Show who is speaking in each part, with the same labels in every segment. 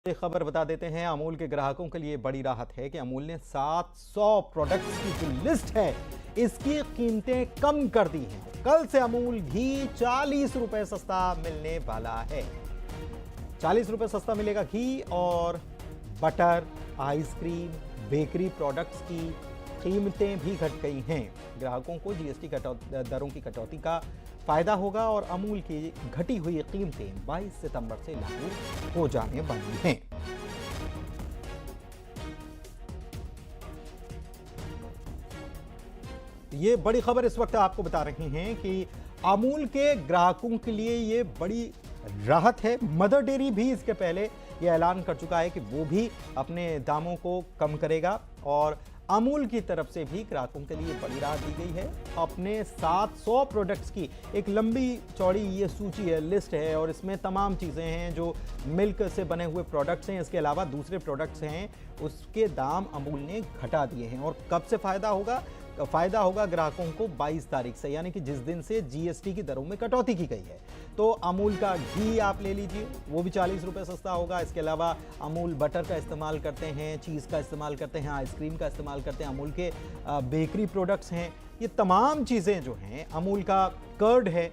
Speaker 1: एक खबर बता देते हैं। अमूल के ग्राहकों के लिए बड़ी राहत है कि अमूल ने 700 प्रोडक्ट्स की जो लिस्ट है इसकी कीमतें कम कर दी हैं। कल से अमूल घी 40 रुपए सस्ता मिलने वाला है। 40 रुपए सस्ता मिलेगा घी, और बटर, आइसक्रीम, बेकरी प्रोडक्ट्स की कीमतें भी घट गई हैं। ग्राहकों को जीएसटी दरों की कटौती का फायदा होगा और अमूल की घटी हुई कीमतें 22 सितंबर से लागू हो जाने वाली हैं। ये बड़ी खबर इस वक्त आपको बता रहे हैं कि अमूल के ग्राहकों के लिए ये बड़ी राहत है। मदर डेयरी भी इसके पहले ये ऐलान कर चुका है कि वो भी अपने दामों को कम करेगा, और अमूल की तरफ से भी ग्राहकों के लिए बड़ी राहत दी गई है। अपने 700 प्रोडक्ट्स की एक लंबी चौड़ी ये सूची है, लिस्ट है, और इसमें तमाम चीज़ें हैं जो मिल्क से बने हुए प्रोडक्ट्स हैं। इसके अलावा दूसरे प्रोडक्ट्स हैं उसके दाम अमूल ने घटा दिए हैं। और कब से फ़ायदा होगा? फ़ायदा होगा ग्राहकों को 22 तारीख से, यानी कि जिस दिन से जीएसटी की दरों में कटौती की गई है। तो अमूल का घी आप ले लीजिए, वो भी 40 रुपये सस्ता होगा। इसके अलावा अमूल बटर का इस्तेमाल करते हैं, चीज़ का इस्तेमाल करते हैं, आइसक्रीम का इस्तेमाल करते हैं, अमूल के बेकरी प्रोडक्ट्स हैं, ये तमाम चीज़ें जो हैं, अमूल का कर्ड है,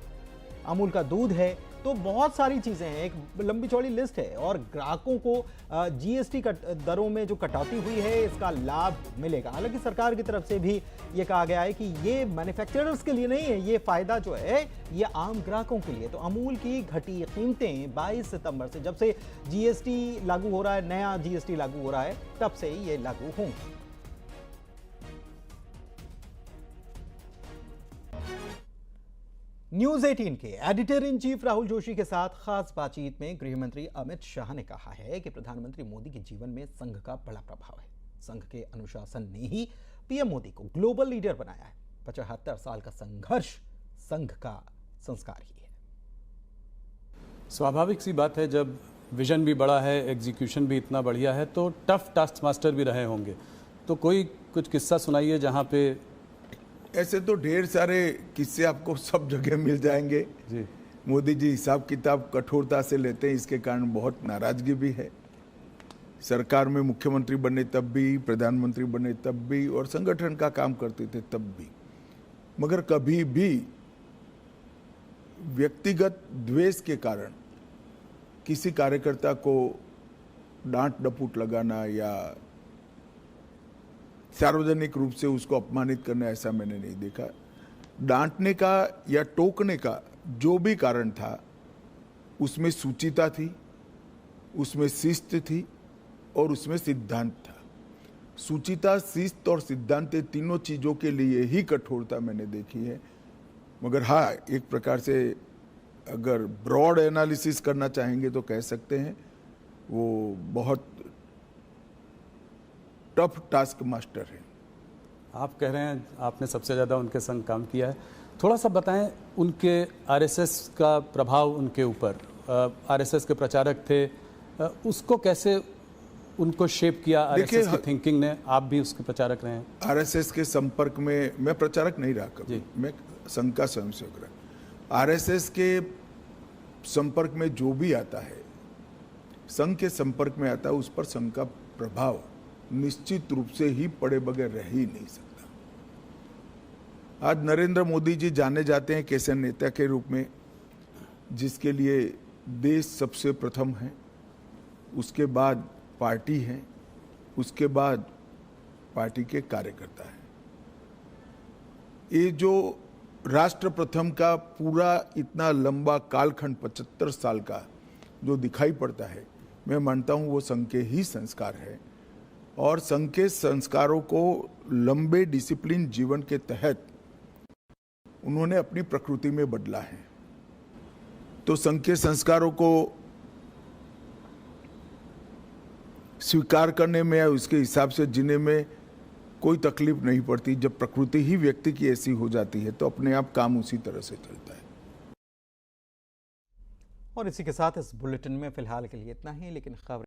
Speaker 1: अमूल का दूध है, तो बहुत सारी चीज़ें हैं, एक लंबी चौड़ी लिस्ट है। और ग्राहकों को जीएसटी दरों में जो कटौती हुई है इसका लाभ मिलेगा। हालांकि सरकार की तरफ से भी ये कहा गया है कि ये मैन्युफैक्चरर्स के लिए नहीं है, ये फ़ायदा जो है ये आम ग्राहकों के लिए। तो अमूल की घटी कीमतें 22 सितंबर से, जब से जीएसटी लागू हो रहा है, नया जीएसटी लागू हो रहा है, तब से ही ये लागू होंगी। न्यूज 18 के editor in chief Rahul Joshi के साथ खास बातचीत में गृह मंत्री अमित शाह ने कहा है कि प्रधानमंत्री मोदी के जीवन में संघ का बड़ा प्रभाव है। संघ के अनुशासन ने ही पीएम मोदी को ग्लोबल लीडर बनाया है। 75 साल का संघर्ष संघ का संस्कार ही है।
Speaker 2: स्वाभाविक सी बात है, जब विजन भी बड़ा है, एग्जीक्यूशन भी इतना बढ़िया है, तो टफ टास्क मास्टर भी रहे होंगे। तो कोई कुछ किस्सा सुनाइए जहां पे।
Speaker 3: ऐसे तो ढेर सारे किस्से आपको सब जगह मिल जाएंगे
Speaker 2: जी।
Speaker 3: मोदी जी हिसाब किताब कठोरता से लेते हैं, इसके कारण बहुत नाराजगी भी है। सरकार में मुख्यमंत्री बने तब भी, प्रधानमंत्री बने तब भी, और संगठन का काम करते थे तब भी, मगर कभी भी व्यक्तिगत द्वेष के कारण किसी कार्यकर्ता को डांट डपूट लगाना या सार्वजनिक रूप से उसको अपमानित करना, ऐसा मैंने नहीं देखा। डांटने का या टोकने का जो भी कारण था उसमें सूचिता थी, उसमें शिस्त थी और उसमें सिद्धांत था। सूचिता, शिस्त और सिद्धांत, तीनों चीज़ों के लिए ही कठोरता मैंने देखी है। मगर हाँ, एक प्रकार से अगर ब्रॉड एनालिसिस करना चाहेंगे तो कह सकते हैं वो बहुत टफ टास्क मास्टर है।
Speaker 2: आप कह रहे हैं आपने सबसे ज़्यादा उनके संग काम किया है, थोड़ा सा बताएं उनके आरएसएस का प्रभाव उनके ऊपर। आरएसएस के प्रचारक थे, उसको कैसे उनको शेप किया आरएसएस की थिंकिंग ने? आप भी उसके प्रचारक रहे हैं।
Speaker 3: आरएसएस के संपर्क में मैं प्रचारक नहीं रहा कभी, मैं संघ का स्वयंसेवक रहा। आरएसएस के संपर्क में जो भी आता है, संघ के संपर्क में आता है, उस पर संघ का प्रभाव निश्चित रूप से ही पड़े बगैर रह ही नहीं सकता। आज नरेंद्र मोदी जी जाने जाते हैं कैसे नेता के रूप में जिसके लिए देश सबसे प्रथम है, उसके बाद पार्टी है, उसके बाद पार्टी के कार्यकर्ता है। ये जो राष्ट्र प्रथम का पूरा इतना लंबा कालखंड 75 साल का जो दिखाई पड़ता है, मैं मानता हूँ वो संघ के ही संस्कार है। और संघ के संस्कारों को लंबे डिसिप्लिन जीवन के तहत उन्होंने अपनी प्रकृति में बदला है। तो संघ के संस्कारों को स्वीकार करने में या उसके हिसाब से जीने में कोई तकलीफ नहीं पड़ती। जब प्रकृति ही व्यक्ति की ऐसी हो जाती है तो अपने आप काम उसी तरह से चलता है।
Speaker 1: और इसी के साथ इस बुलेटिन में फिलहाल के लिए इतना ही, लेकिन खबर